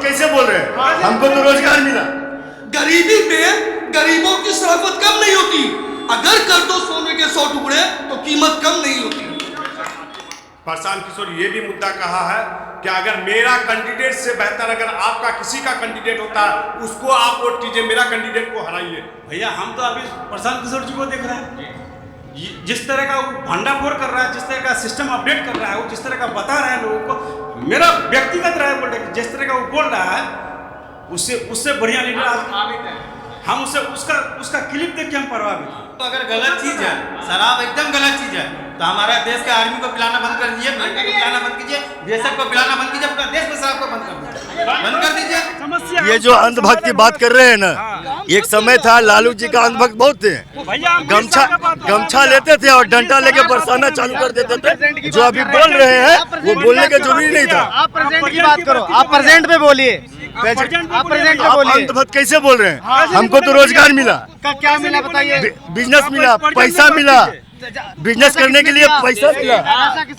कैसे बोल रहे हैं? हमको तो रोजगार मिला। गरीबी में गरीबों की शराफत कम नहीं होती। अगर कर दो सोने के 100 टुकड़े तो कीमत कम नहीं होती। प्रशांत किशोर ये भी मुद्दा कहा है कि अगर मेरा कैंडिडेट से बेहतर अगर आपका किसी का कैंडिडेट होता है उसको आप वोट कीजिए, मेरा कैंडिडेट को हराइए। भैया हम तो अभी प्रशांत किशोर जी को देख रहे हैं, जिस तरह का वो भंडाफोड़ कर रहा है, जिस तरह का सिस्टम अपडेट कर रहा है, वो जिस तरह का बता रहा है लोगों को। मेरा व्यक्तिगत राय बोल रहे हैं, जिस तरह का वो बोल रहा है उससे बढ़िया लीडर हम उसका क्लिप देख के हम प्रभावित हैं। तो अगर गलत चीज है, शराब एकदम गलत चीज है, तो हमारा देश के आर्मी को पिलाना बंद कर दीजिए, महिला को पिलाना बंद कीजिए, बेशक को पिलाना बंद कीजिए, पूरा देश में शराब को बंद कर दीजिए। ये जो अंधभक्त की बात कर रहे हैं ना, एक समय था लालू जी का अंधभक्त बहुत थे। गमछा लेते थे और डंडा लेके बरसाना चालू कर देते थे। जो अभी बोल रहे हैं वो बोलने का जरूरी नहीं था। आप प्रेजेंट की बात करो, आप प्रेजेंट पे बोलिए, आप प्रेजेंट पे बोलिए। अंधभक्त कैसे बोल रहे हैं? हमको तो रोजगार मिला। क्या मिला बताइए? बिजनेस मिला, पैसा मिला, बिजनेस करने के लिए पैसा मिला।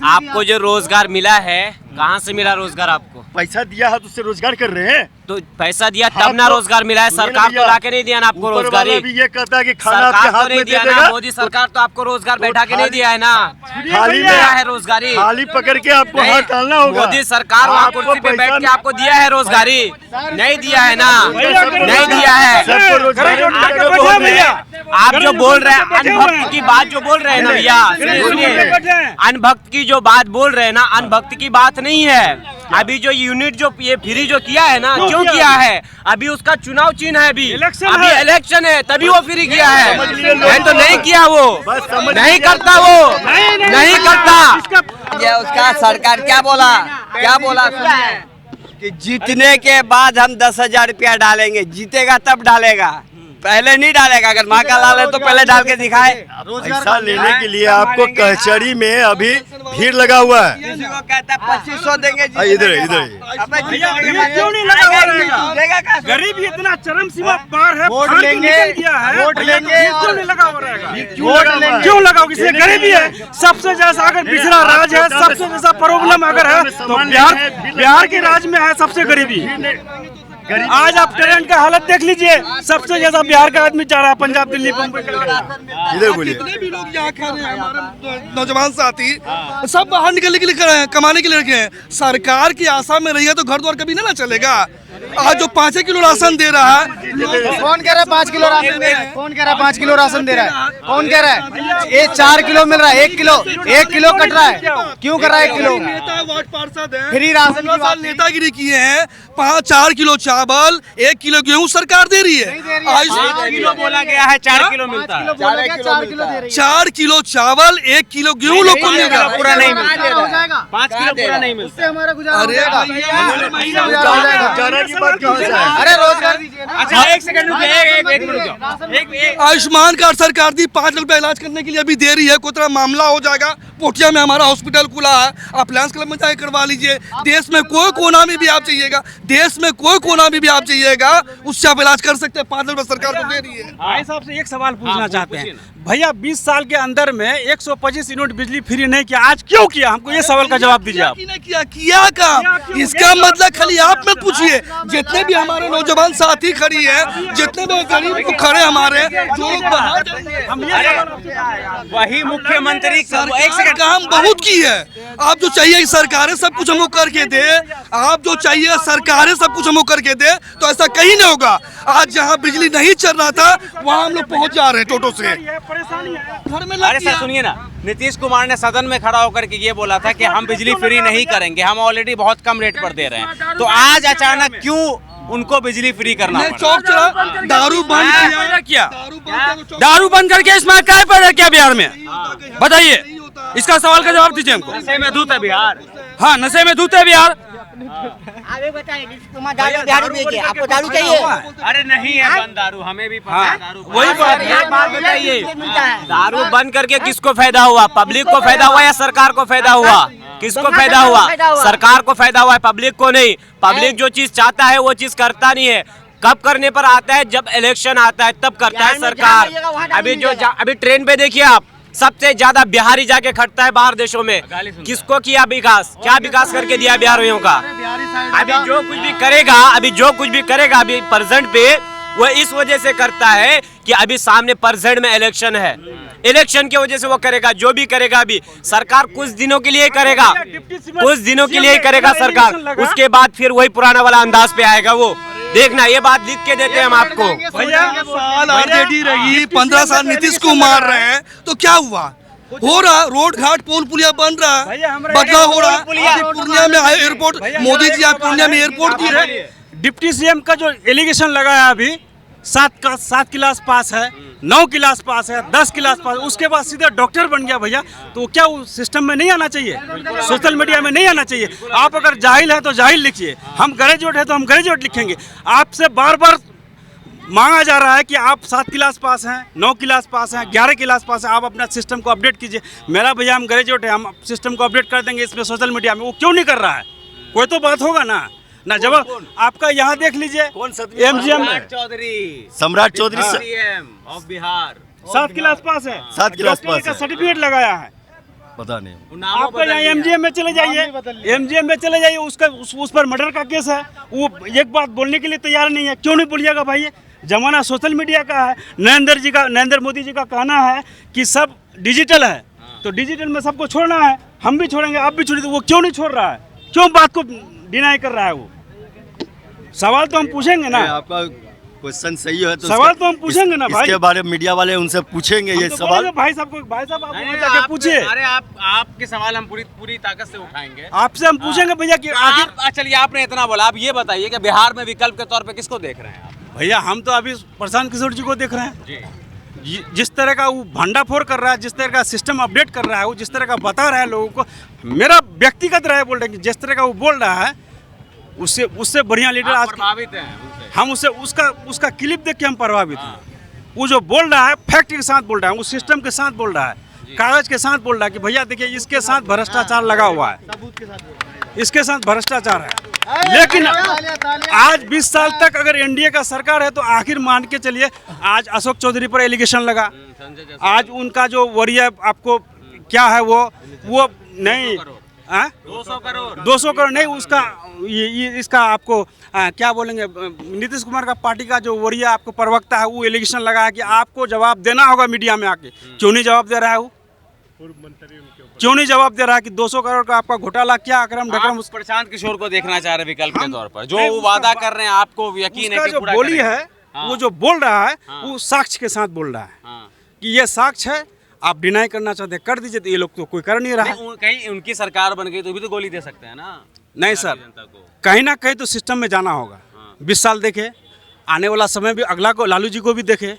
आपको जो रोजगार मिला है, कहाँ से मिला रोजगार? आपको पैसा दिया है तो उससे रोजगार कर रहे हैं। तो पैसा दिया तब ना रोजगार मिला है। सरकार तो लाके नहीं दिया ना आपको रोजगार। ये कहता है कि खाना आपके सरकार हाथ तो नहीं में दिया दे ना, देगा। मोदी सरकार तो आपको रोजगार बैठा के नहीं दिया है ना। थाली में दिया है रोजगारी, थाली पकड़ के आपको नहीं, हाथ डालना होगा। मोदी सरकार वहाँ कुर्सी पे बैठ के आपको दिया है रोजगारी? नहीं दिया है ना, नहीं दिया है। सबको रोजगार। आप जो बोल रहे हैं अनभक्त की बात जो बोल रहे हैं ना भैया, सुनिए, अनभक्त की जो बात बोल रहे हैं ना, अनभक्त की बात नहीं है। अभी जो यूनिट जो ये फ्री जो किया है ना, क्यों किया है? अभी उसका चुनाव चिन्ह है, अभी इलेक्शन है, तभी वो फ्री किया है। नहीं तो नहीं किया, वो नहीं करता, वो नहीं करता। ये उसका सरकार क्या बोला कि जीतने के बाद हम 10,000 रुपया डालेंगे, जीतेगा तब डालेगा, पहले नहीं डालेगा। अगर माँ का लाल है तो पहले डाल के दिखाए। पैसा लेने के लिए आपको कचहरी में अभी भीड़ लगा हुआ है। किसी को कहता है 2500 देंगे, इधर क्यों नहीं लगा रहेगा? गरीब इतना चरम सीमा पार है, वोट फाड़ के लेंगे, निकल गया है, वोट लेंगे, क्यों नहीं लगा हुआ रहेगा? वोट लेंगे, क्यों लगाओगे? इसलिए गरीबी है सबसे ज्यादा। अगर पिछड़ा राज है, सबसे ज्यादा प्रॉब्लम अगर है तो बिहार के राज में है सबसे गरीबी। आज आप ट्रेन का हालत देख लीजिए, सबसे ज्यादा बिहार का आदमी जा रहा है पंजाब, दिल्ली, मुंबई। इधर बोलिए। जितने भी लोग यहाँ खड़े हैं, हमारे नौजवान साथी सब बाहर निकलने के लिए खड़े हैं, कमाने के लिए रखे हैं। सरकार की आशा में रही है तो घर द्वार कभी ना चलेगा। आज जो 5 किलो राशन दे रहा है, कौन कह रहा है 5 किलो राशन दे रहा है? कौन कह रहा है 5 किलो राशन दे रहा है? कौन कह रहा है? ये 4 किलो मिल रहा है, 1 किलो कट रहा है। क्यों कर रहा है 1 किलो? नेता वार्ड पार्षद है, फ्री राशन की बात नेतागिरी किए हैं। 4 किलो चावल, 1 किलो गेहूँ सरकार दे रही है। 5 किलो बोला गया है, 4 किलो मिलता है। 4 किलो दे रही है। 4 किलो चावल, 1 किलो गेहूँ लोग को मिलेगा। पूरा नहीं मिलता, हो जाएगा, 5 किलो पूरा नहीं मिलता। उससे हमारा गुजारा हो अरे जाएगा। भैया, गुजारा की बात कहाँ से है? अरे रोजगार दीजिए ना। अच्छा एक सेकंड रुकिए, एक मिनट रुकिए। आयुष्मान कार्ड सरकार दी 5 लाख रुपया इलाज करने के लिए अभी दे रही है। कोई तरह मामला हो जाएगा, पोठिया में हमारा हॉस्पिटल खुला है, आप लायंस क्लब में जाकर करवा लीजिए। देश में कोई कोना में भी आप चाहिएगा, देश में कोई कोना में भी आप चाहिएगा, उससे आप इलाज कर सकते हैं। 5 लाख रुपया सरकार को दे रही है। भाई साहब से एक सवाल पूछना चाहते हैं भैया, 20 साल के अंदर में 125 यूनिट बिजली फ्री नहीं किया, आज क्यों किया? हमको ये सवाल का जवाब दीजिए आप। किया काम, इसका मतलब खाली आप मत पूछिए। जितने भी हमारे नौजवान साथी खड़ी है, जितने भी गरीब खड़े हमारे, जो लोग वही मुख्यमंत्री काम बहुत की है। आप जो चाहिए सरकारें सब कुछ हमको करके दे, आप जो चाहिए सरकारें सब कुछ हमको करके दे, तो ऐसा कहीं नहीं होगा। आज जहाँ बिजली नहीं चल रहा था वहाँ हम लोग पहुँच जा रहे हैं टोटो से। घर में अरे सर सुनिए ना, नीतीश कुमार ने सदन में खड़ा होकर के ये बोला था कि हम बिजली फ्री नहीं करेंगे, हम ऑलरेडी बहुत कम रेट पर दे रहे हैं। तो आज अचानक क्यों उनको बिजली फ्री करना पड़ा? चौक चला, दारू बंद किया, दारू बंद करके इसमें क्या पैदा किया बिहार में? बताइए, इसका सवाल का जवाब दीजिए हमको। नशे में धूत है बिहार। हाँ, नशे में धूत है बिहार। आगे बताइए, दारू बेचे, आपको दारू चाहिए? अरे नहीं है बंद दारू, हमें भी पता है दारू। वही बात है। एक बात बताइए, दारू बंद करके किसको फायदा हुआ? पब्लिक को फायदा हुआ या सरकार को फायदा हुआ? किसको फायदा हुआ? सरकार को फायदा हुआ है, पब्लिक को नहीं। पब्लिक जो चीज चाहता है वो चीज करता नहीं है। कब करने पर आता है? जब इलेक्शन आता है तब करता है सरकार। अभी ट्रेन पे देखिए आप, सबसे ज्यादा बिहारी जाके खटता है बाहर देशों में। किसको किया विकास, क्या विकास करके दिया बिहारियों का? अभी जो कुछ भी करेगा अभी प्रेजेंट पे वो इस वजह से करता है कि अभी सामने प्रेजेंट में इलेक्शन है, इलेक्शन की वजह से वो करेगा। जो भी करेगा अभी सरकार कुछ दिनों के लिए करेगा, कुछ दिनों के लिए करेगा सरकार, उसके बाद फिर वही पुराना वाला अंदाज पे आएगा। वो देखना, ये बात लिख के देते हैं हम आपको। साल आरजेडी रही, 15 साल नीतीश कुमार रहे हैं, तो क्या हुआ? हो रहा, रोड घाट पुल पुलिया बन रहा है, बदलाव हो रहा है। पूर्णिया में एयरपोर्ट, मोदी जी आप पूर्णिया में एयरपोर्ट दी है। डिप्टी सीएम का जो एलिगेशन लगाया अभी 7 क्लास पास है, 9 क्लास पास है, 10 क्लास पास, उसके बाद सीधा डॉक्टर बन गया भैया। तो क्या उस सिस्टम में नहीं आना चाहिए? सोशल मीडिया में नहीं आना चाहिए? आप अगर जाहिल है तो जाहिल लिखिए, हम ग्रेजुएट है तो हम ग्रेजुएट लिखेंगे। आपसे बार बार मांगा जा रहा है कि आप 7 क्लास पास हैं, 9 क्लास पास हैं, 11 क्लास पास हैं, आप अपना सिस्टम को अपडेट कीजिए। मेरा भैया हम ग्रेजुएट है, हम सिस्टम को अपडेट कर देंगे इसमें सोशल मीडिया में। वो क्यों नहीं कर रहा है? कोई तो बात होगा ना जब आपका यहाँ देख लीजिए MGM Samrat Choudhary of Bihar 7 class pass है, 7 क्लास पास का है। सर्टिफिकेट लगाया है। पता नहीं, आपका यहाँ एमजीएम में चले जाइए, एमजीएम में चले जाइए, उसका उस पर मर्डर का केस है। वो एक बात बोलने के लिए तैयार नहीं है। क्यों नहीं बोलिएगा भाई? जमाना सोशल मीडिया का है। नरेंद्र मोदी जी का कहना है कि सब डिजिटल है, तो डिजिटल में सबको छोड़ना है। हम भी छोड़ेंगे, आप भी छोड़िए। वो क्यों नहीं छोड़ रहा है? क्यों बात को डिनाई कर रहा है? वो सवाल तो हम पूछेंगे ना। आपका क्वेश्चन सही है तो सवाल तो हम पूछेंगे ना भाई। इसके बारे में मीडिया वाले उनसे पूछेंगे ये तो सवाल। भाई साहब आप वहाँ जाके पूछिए। अरे आपके सवाल हम पूरी ताकत से उठाएंगे। आपसे हम पूछेंगे भैया कि आखिर चलिए आपने इतना बोला, आप ये बताइए कि बिहार में विकल्प के तौर पे किसको देख रहे हैं आप? भैया हम तो अभी प्रशांत किशोर जी को देख रहे हैं। जिस तरह का वो भंडाफोड़ कर रहा है, जिस तरह का सिस्टम अपडेट कर रहा है, वो जिस तरह का बता रहा है लोगों को, मेरा व्यक्तिगत राय बोल रहे हैं कि जिस तरह का वो बोल रहा है उससे बढ़िया लीडर आज प्रभावित हैं। हम उसका क्लिप देख के हम प्रभावित हैं। वो जो बोल रहा है फैक्ट के साथ बोल रहा है, वो सिस्टम के साथ बोल रहा है, कागज के साथ बोल रहा है कि भैया देखिए इसके साथ भ्रष्टाचार लगा हुआ है, इसके साथ भ्रष्टाचार है। लेकिन आज 20 साल तक अगर एनडीए का सरकार है तो आखिर मान के चलिए, आज अशोक चौधरी पर एलिगेशन लगा, आज उनका जो वरीय आपको क्या है वो नहीं 200 करोड़ नहीं, उसका इसका आपको क्या बोलेंगे, नीतीश कुमार का पार्टी का जो वरीय आपको प्रवक्ता है वो एलिगेशन लगा कि आपको जवाब देना होगा मीडिया में आके। क्यों नहीं जवाब दे रहा है वो? क्यों नहीं जवाब दे रहा है कि 200 करोड़ का आपका घोटाला क्या अक्रम ढक्रम? प्रशांत किशोर को देखना चाह रहे विकल्प के तौर पर, जो वो वादा कर रहे हैं आपको यकीन है कि जो बोली है वो जो बोल रहा है वो साक्ष्य के साथ बोल रहा है कि ये साक्ष्य है, आप डिनाई करना चाहते कर दीजिए। तो ये लोग तो कोई कर नहीं रहा है। कहीं उनकी सरकार बन गई तो भी तो गोली दे सकते हैं ना। नहीं सर, कहीं ना कहीं तो सिस्टम में जाना होगा। 20 साल देखे, आने वाला समय भी अगला को, लालू जी को भी देखे,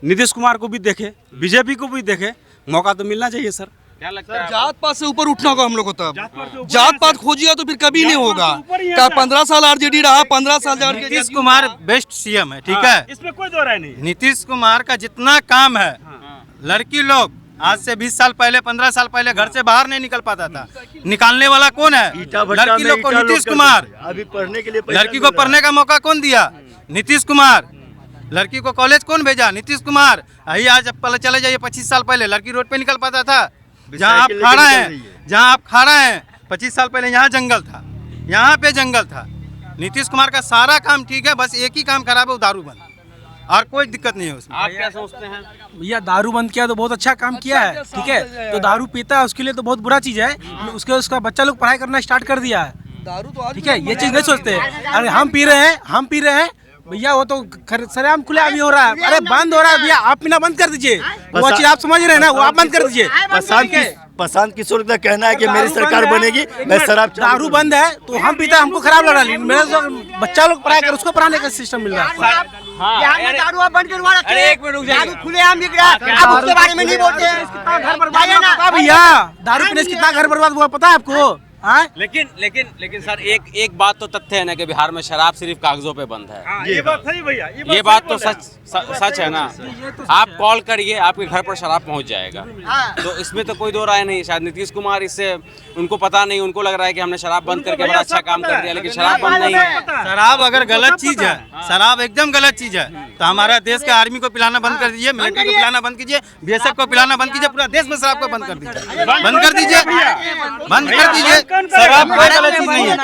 नीतीश कुमार को भी देखे, बीजेपी को भी देखे, मौका तो मिलना चाहिए सर। क्या लगता है? जात पात से ऊपर उठना होगा हम लोग को। तब जात पात खोजिएगा तो फिर कभी नहीं होगा। क्या 15 साल आरजेडी रहा, 15 साल नीतीश कुमार बेस्ट सीएम है, ठीक है। इसमें कोई दो राय नहीं। नीतीश कुमार का जितना काम है, लड़की लोग आज से 20 साल पहले, 15 साल पहले घर से बाहर नहीं निकल पाता था। निकालने वाला कौन है? लड़की लोग को नीतीश कुमार। अभी पढ़ने के लिए लड़की को पढ़ने का मौका कौन दिया? नीतीश कुमार। लड़की को कॉलेज कौन भेजा? नीतीश कुमार। यही आज पहले चले जाइए, 25 साल पहले लड़की रोड पे निकल पाता था। जहाँ आप खड़ा हैं 25 साल पहले यहाँ जंगल था, यहाँ पे जंगल था। नीतीश कुमार का सारा काम ठीक है, बस एक ही काम खराब है, वो दारू बंद, और कोई दिक्कत नहीं है उसमें। आप क्या सोचते हैं? भैया दारू बंद किया तो बहुत अच्छा काम किया है, ठीक है। तो दारू पीता है उसके लिए तो बहुत बुरा चीज है, उसका बच्चा लोग पढ़ाई करना स्टार्ट कर दिया है, दारू तो ठीक है। ये चीज नहीं सोचते। अरे हम पी रहे हैं भैया, वो तो सरेआम खुलेआम ही हो रहा है। अरे बंद हो रहा है भैया, आप पीना बंद कर दीजिए। वो चीज आप समझ रहे हैं ना, वो आप बंद कर दीजिए। प्रशांत किशोर का कहना है कि मेरी सरकार बनेगी, मैं शराब दारू बंद है तो हम पीता, हमको खराब लग रहा है। मेरा बच्चा लोग पढ़ाई कर, उसको पढ़ाने का सिस्टम मिल रहा है। दारू आप बंद करवा रखे हैं। एक मिनट रुक जाइए। दारू खुलेआम बिक रहा है, आप उसके बारे में नहीं बोलते हैं। भैया दारू पीने से कितना घर बर्बाद हुआ पता है आपको? हाँ? लेकिन सर एक बात तो तथ्य है ना कि बिहार में शराब सिर्फ कागजों पे बंद है। ये बात सही भैया, ये बात तो सच है ना। आप कॉल करिए, आपके घर पर शराब पहुंच जाएगा। तो इसमें तो कोई दो राय नहीं। शायद नीतीश कुमार इससे उनको पता नहीं, उनको लग रहा है कि हमने शराब बंद करके बड़ा अच्छा काम कर दिया, लेकिन शराब बंद नहीं है। शराब अगर गलत चीज है, शराब एकदम गलत चीज है, तो हमारा देश के आर्मी को पिलाना बंद कर दीजिए, मिलिट्री को पिलाना बंद कीजिए, बीएसएफ को पिलाना बंद कीजिए, पूरा देश में शराब को बंद कर दीजिए, बंद कर दीजिए, बंद कर दीजिए। शराब कोई गलत चीज नहीं है।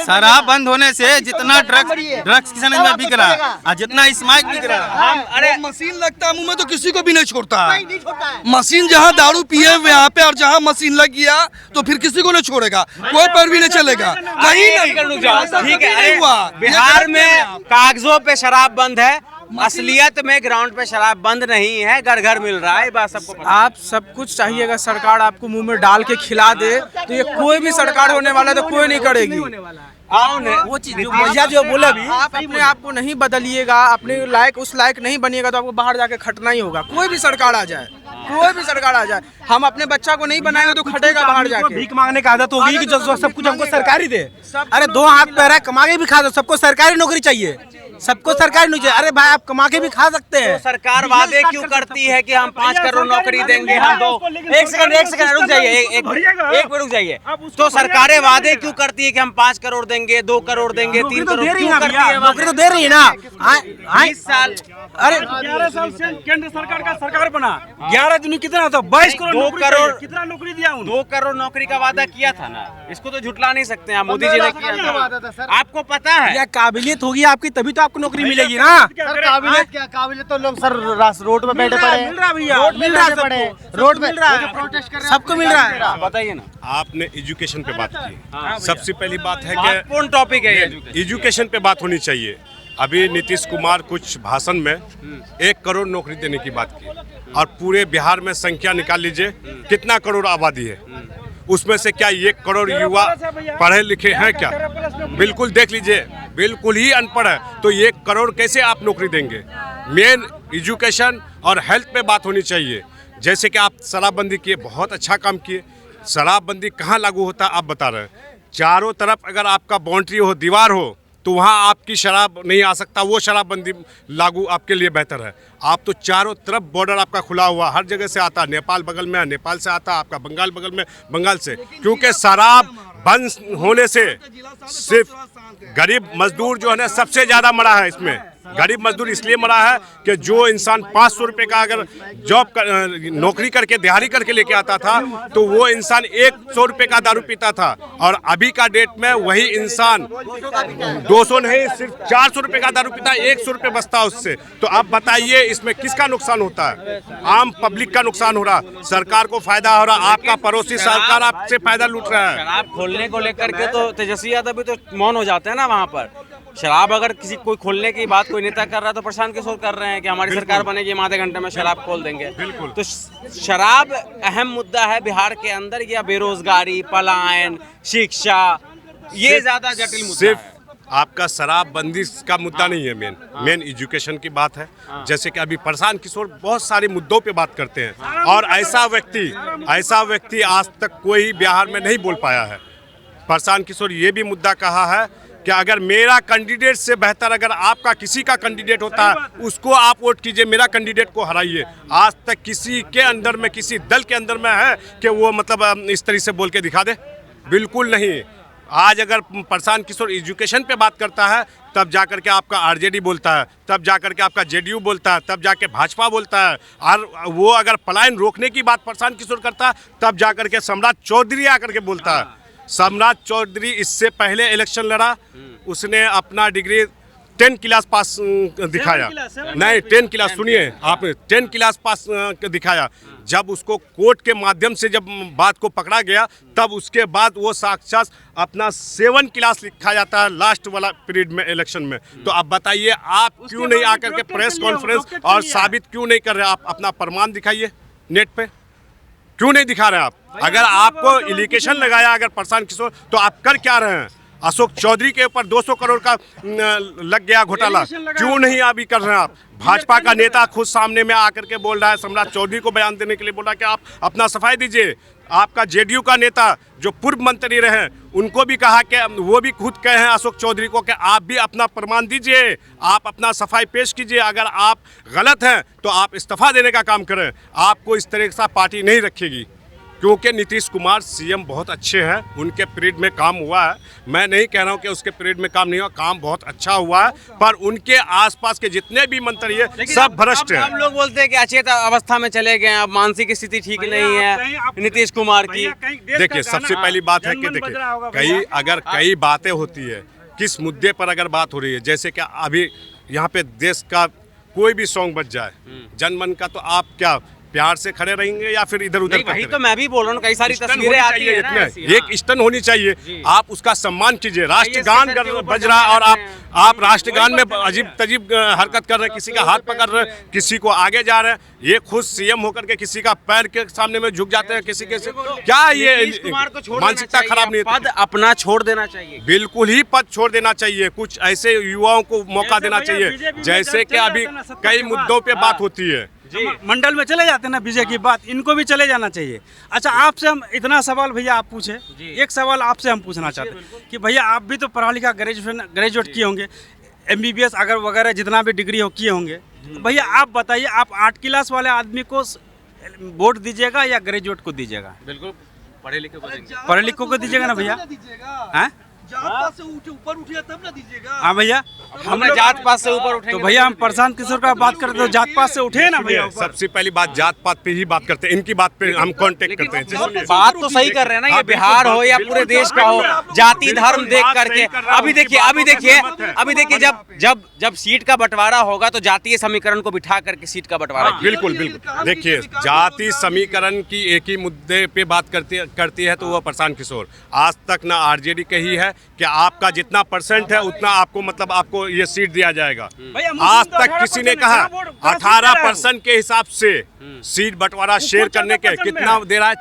शराब बंद होने से जितना ड्रग्स किसान में बिक रहा है और जितना स्मैक बिक रहा है, अरे मशीन लगता है मुंह में तो किसी को भी नहीं छोड़ता है। मशीन जहाँ दारू पिए हुए यहाँ पे, और जहाँ मशीन लग गया तो फिर किसी को नहीं छोड़ेगा, कोई पर भी नहीं चलेगा, कहीं नहीं। ठीक है, बिहार में कागजों पे शराब बंद है, असलियत में ग्राउंड पे शराब बंद नहीं है, घर घर मिल रहा है, बात सबको पता। आप सब कुछ चाहिए, अगर सरकार आपको मुंह में डाल के खिला दे तो ये कोई भी सरकार होने वाला है तो कोई नहीं करेगी। वो चीज जो भैया जो बोला भी, आप अपने आप को नहीं बदलिएगा, अपने लायक उस लायक नहीं बनिएगा तो आपको बाहर जाके खटना ही होगा। कोई भी सरकार आ जाए, कोई भी सरकार आ जाए, हम अपने बच्चा को नहीं बनाएंगे तो खटेगा बाहर जाके। भीख मांगने का आदत होगी कि जो सब कुछ हमको सरकारी दे। अरे दो हाथ पैर है, कमा के भी खा दो, सबको सरकारी नौकरी चाहिए, सबको सरकारी नौकरी चाहिए। अरे भाई आप कमा के भी खा सकते हैं। तो सरकार वादे क्यों करती है कि हम 5 करोड़ नौकरी देंगे, हम दो। एक सेकंड रुक जाइए, एक मिनट रुक जाइए। तो सरकारें वादे क्यों करती है कि हम 5 करोड़ देंगे, 2 करोड़ देंगे, 3 करोड़ क्यों करती है? नौकरी तो दे रही है ना। 20 साल, अरे 11 साल से केंद्र सरकार का सरकार बना, 11 दिन कितना था? 22 करोड़ 2 करोड़ कितना नौकरी दिया? 2 करोड़ नौकरी का वादा किया था ना, इसको तो झुटला नहीं सकते हैं। मोदी जी ने किया था, आपको पता है। या काबिलियत होगी आपकी तभी तो आपको नौकरी मिलेगी ना। सर काबिलियत क्या, काबिलियत तो लोग सर रोड पे बैठे पड़े हैं, मिल रहा है भैया, मिल रहा है, रोड पे प्रोटेस्ट कर रहे हैं, सबको मिल रहा है। बताइए ना, आपने एजुकेशन पे बात की। सबसे पहली बात है कि महत्वपूर्ण टॉपिक है ये। एजुकेशन पे बात होनी चाहिए। अभी नीतीश कुमार कुछ भाषण में 1 करोड़ नौकरी देने की बात की, और पूरे बिहार में संख्या निकाल लीजिए कितना करोड़ आबादी है, उसमें से क्या 1 करोड़ युवा पढ़े लिखे हैं क्या? बिल्कुल देख लीजिए, बिल्कुल ही अनपढ़ है। तो 1 करोड़ कैसे आप नौकरी देंगे? मेन एजुकेशन और हेल्थ पे बात होनी चाहिए। जैसे कि आप शराबबंदी किए, बहुत अच्छा काम किए। शराबबंदी कहाँ लागू होता है आप बता रहे हैं? चारों तरफ अगर आपका बाउंड्री हो, दीवार हो, तो वहाँ आपकी शराब नहीं आ सकता, वो शराबबंदी लागू आपके लिए बेहतर है। आप तो चारों तरफ बॉर्डर आपका खुला हुआ, हर जगह से आता है। नेपाल बगल में है, नेपाल से आता है, आपका बंगाल बगल में, बंगाल से। क्योंकि शराब बंद होने से सिर्फ गरीब मजदूर जो है ना सबसे ज़्यादा मरा है इसमें। गरीब मजदूर इसलिए मरा है कि जो इंसान 500 रुपये का अगर नौकरी करके दिहाड़ी करके लेके आता था, तो वो इंसान 100 रुपये का दारू पीता था, और अभी का डेट में वही इंसान 200 नहीं, सिर्फ 400 रुपये का दारू पीता है, 100 रुपये बचता है उससे। तो आप बताइए इसमें किसका नुकसान होता है? आम पब्लिक का नुकसान हो रहा, सरकार को फायदा हो रहा, आपका पड़ोसी सरकार आपसे फायदा लूट रहा है। शराब खोलने को लेकर के तो तेजस्वी यादव भी तो मौन हो जाते हैं ना वहाँ पर। शराब अगर किसी कोई खोलने की बात कोई नेता कर रहा है तो प्रशांत किशोर कर रहे हैं कि हमारी सरकार बनेगी, हम आधे घंटे में शराब खोल देंगे। बिल्कुल। तो शराब अहम मुद्दा है बिहार के अंदर, या बेरोजगारी, पलायन, शिक्षा, ये ज्यादा जटिल मुद्दा सिर्फ है। आपका शराबबंदी का मुद्दा नहीं है, मेन एजुकेशन की बात है। जैसे कि अभी प्रशांत किशोर बहुत सारे मुद्दों पे बात करते हैं, और ऐसा व्यक्ति आज तक कोई बिहार में नहीं बोल पाया है। प्रशांत किशोर ये भी मुद्दा कहा है कि अगर मेरा कैंडिडेट से बेहतर अगर आपका किसी का कैंडिडेट होता है, उसको आप वोट कीजिए, मेरा कैंडिडेट को हराइए। आज तक किसी के अंदर में, किसी दल के अंदर में है कि वो मतलब इस तरह से बोल के दिखा दे? बिल्कुल नहीं। आज अगर प्रशांत किशोर एजुकेशन पे बात करता है, तब जाकर के आपका आरजेडी बोलता है, तब जाकर के आपका जेडीयू बोलता है, तब जाके भाजपा बोलता है। और वो अगर पलायन रोकने की बात प्रशांत किशोर करता है, तब जाकर के सम्राट चौधरी आकर के बोलता है। सम्राट चौधरी इससे पहले इलेक्शन लड़ा, उसने अपना डिग्री 10 क्लास पास दिखाया। नहीं, 10 क्लास, सुनिए आपने, 10 क्लास पास दिखाया। जब उसको कोर्ट के माध्यम से जब बात को पकड़ा गया, तब उसके बाद वो साक्षात अपना 7 क्लास लिखा जाता है लास्ट वाला पीरियड में इलेक्शन में। तो आप बताइए, आप क्यों नहीं आकर के प्रेस कॉन्फ्रेंस और साबित क्यों नहीं कर रहे? आप अपना प्रमाण दिखाइए नेट पे, क्यों नहीं दिखा रहे आप? अगर आपको एलिगेशन लगाया अगर प्रशांत किशोर, तो आप कर क्या रहे हैं? अशोक चौधरी के ऊपर 200 करोड़ का लग गया घोटाला, क्यों नहीं अभी कर रहे हैं आप? भाजपा का नेता खुद सामने में आकर के बोल रहा है, सम्राट चौधरी को बयान देने के लिए बोल रहा है कि आप अपना सफाई दीजिए। आपका जेडीयू का नेता जो पूर्व मंत्री रहे उनको भी कहा कि वो भी खुद कहे हैं अशोक चौधरी को कि आप भी अपना प्रमाण दीजिए, आप अपना सफाई पेश कीजिए, अगर आप गलत हैं तो आप इस्तीफा देने का काम करें, आपको इस तरह से पार्टी नहीं रखेगी। क्योंकि नीतीश कुमार सीएम बहुत अच्छे हैं, उनके पीरियड में काम हुआ है, मैं नहीं कह रहा हूं कि उसके पीरियड में काम नहीं हुआ, काम बहुत अच्छा हुआ है, पर उनके आसपास के जितने भी मंत्री हैं सब भ्रष्ट हैं। हम लोग बोलते हैं कि अचेत अवस्था में चले गए, अब मानसिक स्थिति ठीक नहीं है नीतीश कुमार की। देखिए सबसे पहली बात है कि देखिए कई बातें होती है, किस मुद्दे पर अगर बात हो रही है, जैसे कि अभी यहाँ पे देश का कोई भी सॉन्ग बज जाए जनमन का, तो आप क्या प्यार से खड़े रहेंगे या फिर इधर उधर? वही तो मैं भी बोल रहा हूँ, कई सारी तस्वीरें आती है ना ऐसी। एक स्टन होनी चाहिए, आप उसका सम्मान कीजिए। राष्ट्रगान बज रहा है और आप राष्ट्रगान में अजीब तजीब हरकत कर रहे हैं, किसी का हाथ पकड़ रहे हैं, किसी को आगे जा रहे हैं, ये खुद सीएम होकर के किसी का पैर के सामने में झुक जाते हैं, किसी के क्या ये मानसिकता खराब नहीं है? पद अपना छोड़ देना चाहिए, बिल्कुल ही पद छोड़ देना चाहिए, कुछ ऐसे युवाओं को मौका देना चाहिए, जैसे कि अभी कई मुद्दों पे बात होती है। मंडल में चले जाते हैं ना बीजेपी की बात, इनको भी चले जाना चाहिए। अच्छा, आपसे हम इतना सवाल भैया आप पूछे, एक सवाल आपसे हम पूछना चाहते हैं कि भैया आप भी तो पढ़ा लिखा ग्रेजुएट किए होंगे, MBBS अगर वगैरह जितना भी डिग्री हो किए होंगे, भैया आप बताइए, आप 8 क्लास वाले आदमी को वोट दीजिएगा या ग्रेजुएट को दीजिएगा? बिल्कुल पढ़े लिखे को दीजिएगा ना भैया? हैं? जात पात से ऊपर उठिए तब ना दीजिएगा। हाँ भैया, हम जात पात से ऊपर उठेंगे तो भैया हम प्रशांत किशोर का बात करते तो जात पात से उठे ना भैया। सबसे पहली बात जात पात पे ही बात करते हैं, इनकी बात पे हम कांटेक्ट करते हैं। बात तो सही कर रहे हैं ना, ये बिहार हो या पूरे देश का हो, जाति धर्म देख करके अभी देखिए जब सीट का बंटवारा होगा तो जातीय समीकरण को बिठा करके सीट का बंटवारा। बिल्कुल देखिए, जाति समीकरण की एक ही मुद्दे पे बात करती है तो वो प्रशांत किशोर। आज तक ना आरजेडी कही है कि आपका जितना परसेंट है उतना आपको मतलब आपको ये सीट दिया जाएगा। आज तक किसी ने कहा 18% के हिसाब से सीट बंटवारा शेयर करने के कितना दे रहा है?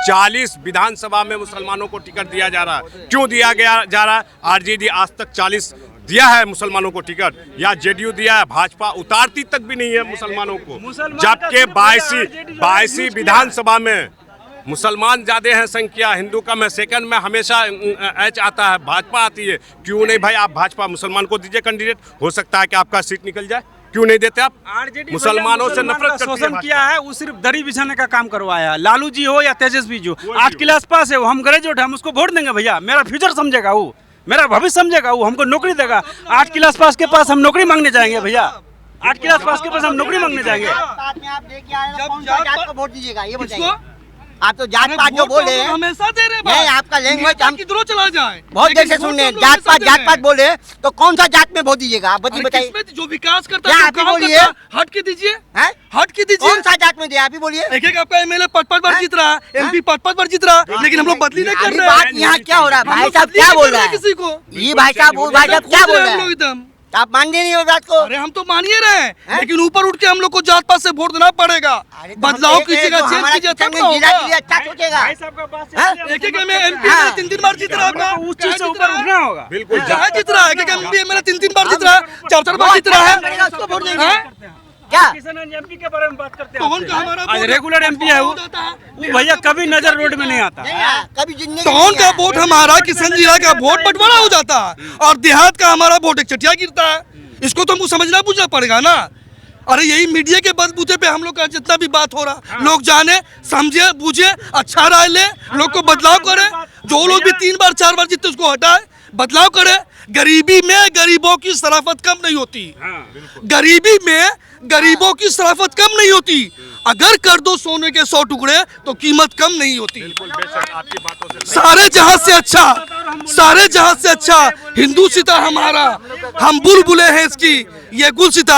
40 विधानसभा में मुसलमानों को टिकट दिया जा रहा है। क्यों दिया जा रहा है? आरजेडी आज तक 40 दिया है मुसलमानों को टिकट, या जेडीयू दिया है, भाजपा उतारती तक भी नहीं है मुसलमानों को, जबकि 22 विधानसभा में मुसलमान ज्यादा हैं संख्या, हिंदू कम है। सेकंड में हमेशा एच आता है, भाजपा आती है। क्यों नहीं भाई, आप भाजपा मुसलमान को दीजिए कैंडिडेट, हो सकता है कि आपका सीट निकल जाए। क्यों नहीं देते आप? मुसलमानों से नफरत शोषण किया है, वो सिर्फ दरी बिछाने का काम करवाया है। लालू जी हो या तेजस्वी जी हो, 8 क्लास पास है वो, हम ग्रेजुएट है, हम उसको वोट देंगे भैया। मेरा फ्यूचर समझेगा वो, मेरा भविष्य समझेगा वो, हमको नौकरी देगा। 8 क्लास पास के पास हम नौकरी मांगने जाएंगे भैया, 8 क्लास पास के पास हम नौकरी मांगने जाएंगे। वोट दीजिएगा ये बताइए। आप तो जात पात जो बोल रहे हैं हमेशा दे रहे नहीं, आपका लैंग्वेज हम किधरों चला जाए बहुत देर से सुन रहे हैं। जात पात बोल रहे हैं तो कौन सा जात में वोट दीजिएगा? आप बताइए। जो विकास करता है आप ही बोलिए, हट के दीजिए, हैं? हट के दीजिए। कौन सा जात में दिया? आप ही बोलिए। एक आपका MLA पट बार जीत रहा, MP पट बार जीत रहा, लेकिन हम लोग बदली नहीं कर रहे। बात यहाँ क्या हो रहा है? भाई साहब क्या बोल रहा है किसी को? ये भाई साहब क्या बोल रहे हैं? एकदम आप मानते नहीं हो बात को? अरे हम तो मानिए रहे हैं, लेकिन ऊपर उठ के हम लोग को जात पात से वोट देना पड़ेगा। बदलाव कीजिएगा, चेंज कीजिए तब ना होगा। अच्छा सोचेगा। एक में MP 3 बार जीत रहा है, उस चीज से ऊपर उठना होगा। बिल्कुल जीत रहा है, एक MP MLA 3 बार जीत रहा है, 4 बार जीत रहा है। उसको वोट देंगे क्या? MP के बारे में बात करते हैं। कौन का हमारा आज रेगुलर MP है वो भैया, कभी नजर रोड में नहीं आता। कभी जिंदगी कौन का वोट हमारा किशन जिला का वोट बंटवारा हो जाता है और देहात का हमारा वोट एक चटिया गिरता है। इसको तो हमको समझना पूछना पड़ेगा ना। अरे यही मीडिया के बलबूते पे हम लोग का जितना भी बात हो रहा, लोग जाने समझे बूझे, अच्छा राय ले, लोग को बदलाव करे। जो लोग भी 3 बार 4 बार जीते उसको हटाए, बदलाव करे। गरीबी में गरीबों की शराफत कम नहीं होती, गरीबी में गरीबों की शराफत कम नहीं होती। अगर कर दो सोने के 100 टुकड़े तो कीमत कम नहीं होती। सारे जहां से अच्छा हिंदू सीता हमारा, हम बुलबुले हैं इसकी, ये गुल सीता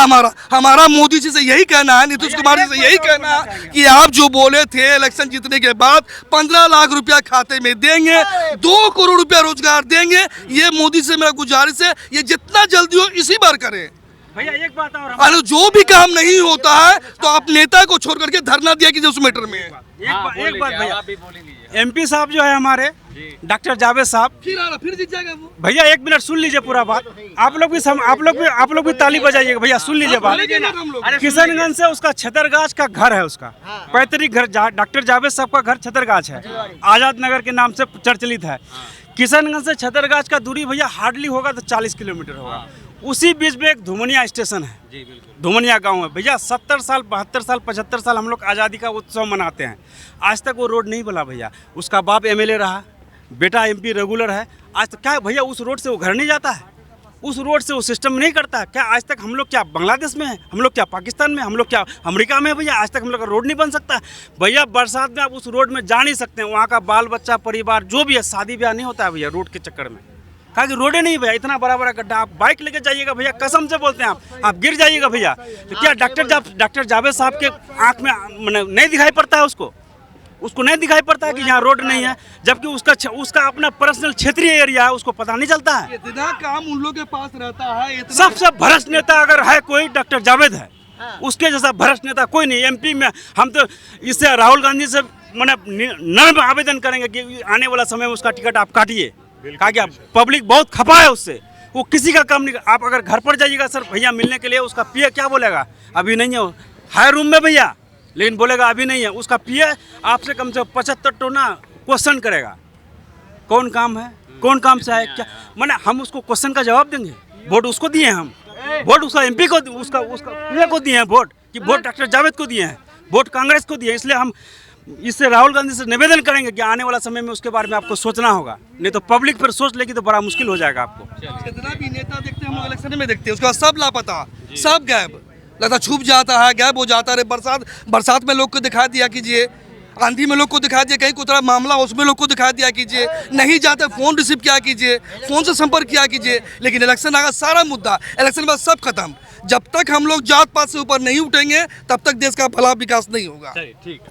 हमारा मोदी जी से यही कहना है, नीतीश कुमार जी से यही कहना है कि आप जो बोले थे इलेक्शन जीतने के बाद 15 लाख रुपया खाते में देंगे, 2 करोड़ रुपया रोजगार देंगे। ये मोदी से मेरा गुजारिश है, ये जितना जल्दी हो इसी बार करें भैया। एक बात और, अरे जो भी काम नहीं होता है तो आप नेता को छोड़ करके धरना दिया कीजिए उस मैटर में। एक बात भैया, MP साहब जो है हमारे डॉक्टर जावेद साहब, फिर जीत जाएगा वो। भैया 1 मिनट सुन लीजिए पूरा बात। आप लोग भी ताली बजाइएगा भैया, सुन लीजिए बात। किशनगंज से उसका छतरगाछ का घर है, उसका पैतृक घर। डॉक्टर जावेद साहब का घर छतरगाछ है, आजाद नगर के नाम से प्रचलित है। किशनगंज से छतरगाछ का दूरी भैया हार्डली होगा तो 40 किलोमीटर होगा। उसी बीच में एक धुमनिया स्टेशन है, धुमनिया गांव है भैया। 70 साल 72 साल 75 साल हम लोग आज़ादी का उत्सव मनाते हैं, आज तक वो रोड नहीं बना भैया। उसका बाप MLA रहा, बेटा MP रेगुलर है। आज तक क्या भैया उस रोड से वो घर नहीं जाता है, उस रोड से वो सिस्टम नहीं करता है क्या? आज तक हम लोग क्या बांग्लादेश में है, हम लोग क्या पाकिस्तान में, हम लोग क्या अमेरिका में है भैया? आज तक हम लोग का रोड नहीं बन सकता भैया। बरसात में आप उस रोड में जा नहीं सकते हैं, वहाँ का बाल बच्चा परिवार जो भी है, शादी ब्याह नहीं होता है भैया रोड के चक्कर में। कहा कि रोड ही नहीं भैया, इतना बड़ा बड़ा गड्ढा। आप बाइक लेके जाइएगा भैया, कसम से बोलते हैं आप गिर जाइएगा भैया। तो क्या डॉक्टर जावेद साहब के आँख में नहीं दिखाई पड़ता है? उसको नहीं दिखाई पड़ता है कि यहाँ रोड नहीं है, जबकि उसका अपना पर्सनल क्षेत्रीय एरिया है, उसको पता नहीं चलता है। इतना काम उन लोगों के पास रहता है। सबसे भ्रष्ट नेता अगर है कोई, डॉक्टर जावेद है। उसके जैसा भ्रष्ट नेता कोई नहीं। MP में हम तो इससे राहुल गांधी से नर्म आवेदन करेंगे कि आने वाला समय में उसका टिकट आप काटिए। कहा कि पब्लिक बहुत खपा है उससे, वो किसी का काम नहीं। आप अगर घर पर जाइएगा सर भैया मिलने के लिए, उसका PA क्या बोलेगा? अभी नहीं है, हाई रूम में भैया, लेकिन बोलेगा अभी नहीं है। उसका PA आपसे कम से कम 75 तो ना क्वेश्चन करेगा, कौन काम है, कौन काम से है, क्या माने हम उसको क्वेश्चन का जवाब देंगे। वोट उसको दिए हैं हम, वोट उसका MP को, उसका PA को दिए हैं वोट, कि वोट डॉक्टर जावेद को दिए हैं, वोट कांग्रेस को दिए। इसलिए हम इससे राहुल गांधी से निवेदन करेंगे कि आने वाला समय में उसके बारे में आपको सोचना होगा, नहीं तो पब्लिक फिर सोच लेगी तो बड़ा मुश्किल हो जाएगा आपको। जितना भी नेता देखते हैं हम लोग इलेक्शन में देखते हैं, उसके बाद सब लापता, सब गायब, लगता छुप जाता है, गायब हो जाता है। बरसात में लोग को दिखा दिया कीजिए, आंधी में लोग को दिखा दिया, कहीं कोई मामला हो उसमें लोग को दिखा दिया कीजिए, नहीं जाते फोन रिसीव किया कीजिए, फोन से संपर्क किया कीजिए। लेकिन इलेक्शन आगा सारा मुद्दा, इलेक्शन के बाद सब खत्म। जब तक हम लोग जात पात से ऊपर नहीं उठेंगे तब तक देश का भला विकास नहीं होगा। ठीक।